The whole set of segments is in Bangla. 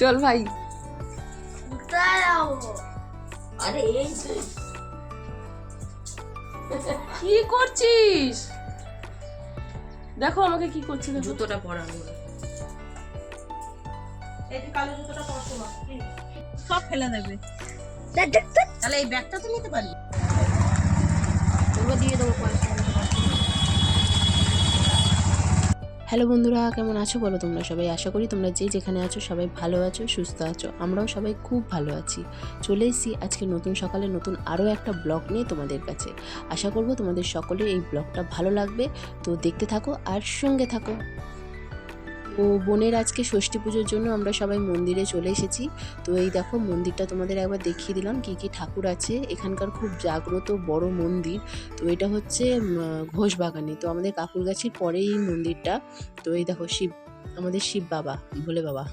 চল ভাই। আরে এই কি করছিস? দেখো আমাকে কি করছে, দেখো। জুতোটা পরানো, এই যে কালো জুতোটা পরছো না, সব ফেলে দেবে। তাহলে এই ব্যাগটা তো নিতে পারি, দিয়ে দেবো পয়সা। হ্যালো বন্ধুরা, কেমন আছো বলো তোমরা সবাই? আশা করি তোমরা যে যেখানে আছো সবাই ভালো আছো, সুস্থ আছো। আমরাও সবাই খুব ভালো আছি। চলে এসেছি আজকে নতুন সকালে নতুন আরও একটা ব্লগ নিয়ে তোমাদের কাছে। আশা করব তোমাদের সকলের এই ব্লগটা ভালো লাগবে, তো দেখতে থাকো আর সঙ্গে থাকো। তো বোনের আজকে ষষ্ঠী পুজোর জন্য আমরা সবাই মন্দিরে চলে এসেছি। তো এই দেখো মন্দিরটা তোমাদের একবার দেখিয়ে দিলাম কি কি ঠাকুর আছে। এখানকার খুব জাগ্রত বড় মন্দির। তো এটা হচ্ছে ঘোষবাগানে, তো আমাদের কাকুরগাছির পরেই এই মন্দিরটা। তো এই দেখো আমাদের শিব বাবা, ভোলে বাবা।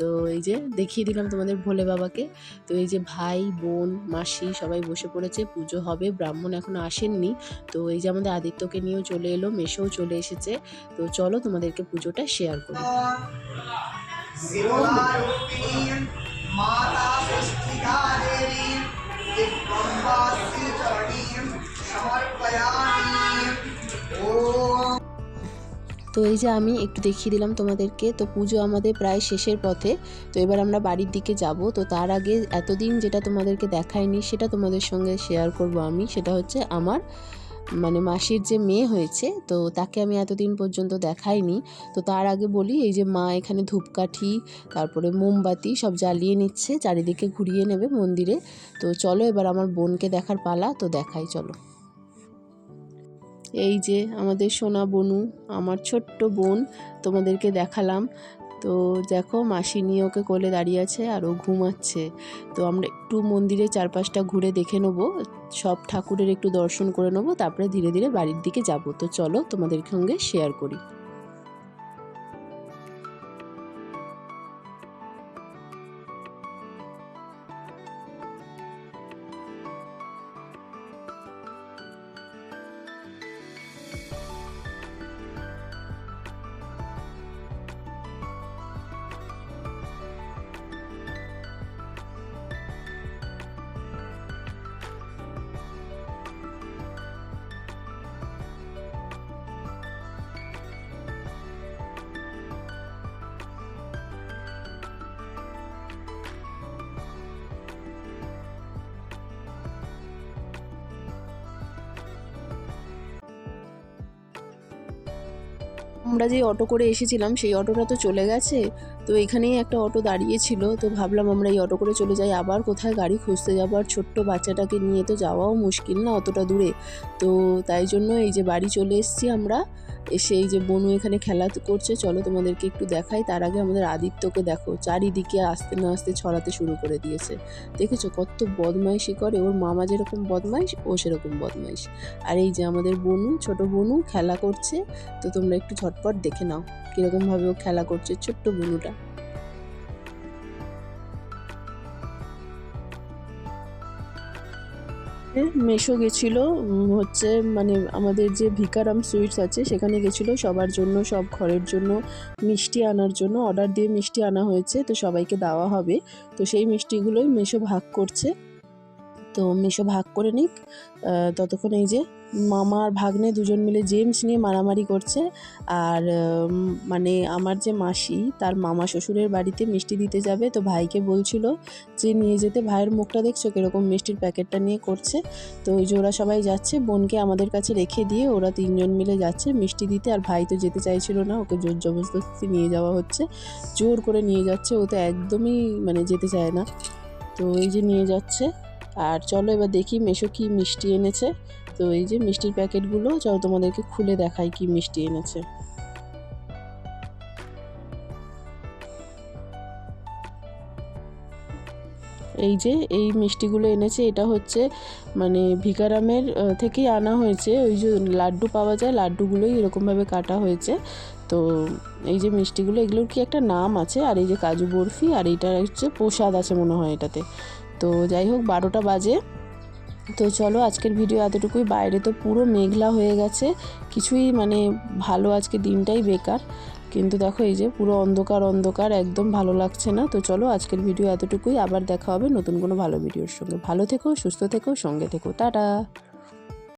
তো এই যে দেখিয়ে দিলাম তোমাদের ভোলে বাবাকে। তো এই যে ভাই বোন মাসি সবাই বসে পড়েছে, পুজো হবে, ব্রাহ্মণ এখনো আসেননি। তো এই যে আমাদের আদিত্যকে নিয়েও চলে এলো, মেসোও চলে এসেছে। তো চলো তোমাদেরকে পুজোটা শেয়ার করি। তো এই যে আমি একটু দেখিয়ে দিলাম তোমাদেরকে। তো পুজো আমাদের প্রায় শেষের পথে। তো এবার আমরা বাড়ির দিকে যাব। তো তার আগে এতদিন যেটা তোমাদেরকে দেখাইনি সেটা তোমাদের সঙ্গে শেয়ার করব আমি। সেটা হচ্ছে আমার মাসির যে মেয়ে হয়েছে, তো তাকে আমি এতদিন পর্যন্ত দেখাইনি। তো তার আগে বলি, এই যে মা এখানে ধূপকাঠি তারপরে মোমবাতি সব জ্বালিয়ে নিচ্ছে, চারিদিকে ঘুরিয়ে নেবে মন্দিরে। তো চলো এবার আমার বোনকে দেখার পালা, তো দেখাই চলো। এই যে আমাদের সোনা বনু, আমার ছোট্ট বোন, তোমাদেরকে দেখালাম। তো দেখো মাসি নিয়ে ওকে কোলে দাঁড়িয়ে আছে আর ও ঘুমাচ্ছে। তো আমরা একটু মন্দিরের চারপাশটা ঘুরে দেখে নেবো, সব ঠাকুরের একটু দর্শন করে নেবো, তারপরে ধীরে ধীরে বাড়ির দিকে যাব। তো চলো তোমাদের সঙ্গে শেয়ার করি। আমরা যে অটো করে এসেছিলাম সেই অটোটা তো চলে গেছে। তো এখানেই একটা অটো দাঁড়িয়েছিল, তো ভাবলাম আমরা এই অটো করে চলে যাই। আবার কোথায় গাড়ি খুঁজতে যাবো, আর ছোট্ট বাচ্চাটাকে নিয়ে তো যাওয়াও মুশকিল না অতটা দূরে। তো তাই জন্য এই যে বাড়ি চলে এসেছি আমরা। এসে এই যে বনু এখানে খেলা করছে, চলো তোমাদেরকে একটু দেখাই। তার আগে আমাদের আদিত্যকে দেখো, চারিদিকে আস্তে না আস্তে ছড়াতে শুরু করে দিয়েছে। দেখেছো কত বদমাইশি করে, ওর মামা যেরকম বদমাইশ ও সেরকম বদমাইশ। আর এই যে আমাদের বনু, ছোট বনু খেলা করছে। তো তোমরা একটু ঝটপট দেখে নাও কিরকমভাবে ও খেলা করছে, ছোট্ট বনুটা। মেশো গেছিল হচ্ছে আমাদের যে ভিকারাম সুইটস আছে সেখানে গেছিলো সবার জন্য, সব ঘরের জন্য মিষ্টি আনার জন্য অর্ডার দিয়ে মিষ্টি আনা হয়েছে। তো সবাইকে দেওয়া হবে, তো সেই মিষ্টিগুলোই মেশো ভাগ করছে। তো মেশো ভাগ করে নিক, ততক্ষণ এই যে মামা আর ভাগ্নে দুজন মিলে জেমস নিয়ে মারামারি করছে। আর আমার যে মাসি তার মামা শ্বশুরের বাড়িতে মিষ্টি দিতে যাবে, তো ভাইকে বলছিল যে নিয়ে যেতে। ভাইয়ের মুখটা দেখছো কীরকম মিষ্টির প্যাকেটটা নিয়ে করছে। তো ওই যে ওরা সবাই যাচ্ছে, বোনকে আমাদের কাছে রেখে দিয়ে ওরা তিনজন মিলে যাচ্ছে মিষ্টি দিতে। আর ভাই তো যেতে চাইছিল না, ওকে জোর জবরদস্তি নিয়ে যাওয়া হচ্ছে, জোর করে নিয়ে যাচ্ছে। ও তো একদমই যেতে চায় না। তো এই যে নিয়ে যাচ্ছে। আর চলো এবার দেখি মেশো কি মিষ্টি এনেছে। তো এই যে মিষ্টির প্যাকেটগুলো, চলো তোমাদেরকে খুলে দেখাই কি মিষ্টি এনেছে। এই যে এই মিষ্টিগুলো এনেছে, এটা হচ্ছে ভিকারামের থেকেই আনা হয়েছে। ওই যে লাড্ডু পাওয়া যায়, লাড্ডুগুলোই এরকমভাবে কাটা হয়েছে। তো এই যে মিষ্টিগুলো, এগুলোর কি একটা নাম আছে। আর এই যে কাজু বরফি, আর এইটা হচ্ছে প্রসাদ আছে মনে হয় এটাতে। তো যাই হোক 12টা বাজে, তো চলো আজকের ভিডিও এতটুকুই। বাইরে তো পুরো মেঘলা হয়ে গেছে, কিছুই মানে ভালো, আজকে দিনটাই বেকার। কিন্তু দেখো এই যে পুরো অন্ধকার অন্ধকার, একদম ভালো লাগছে না। তো চলো আজকের ভিডিও এতটুকুই, আবার দেখা হবে নতুন কোনো ভালো ভিডিওর সঙ্গে। ভালো থেকো, সুস্থ থেকো, সঙ্গে থেকো, টাটা।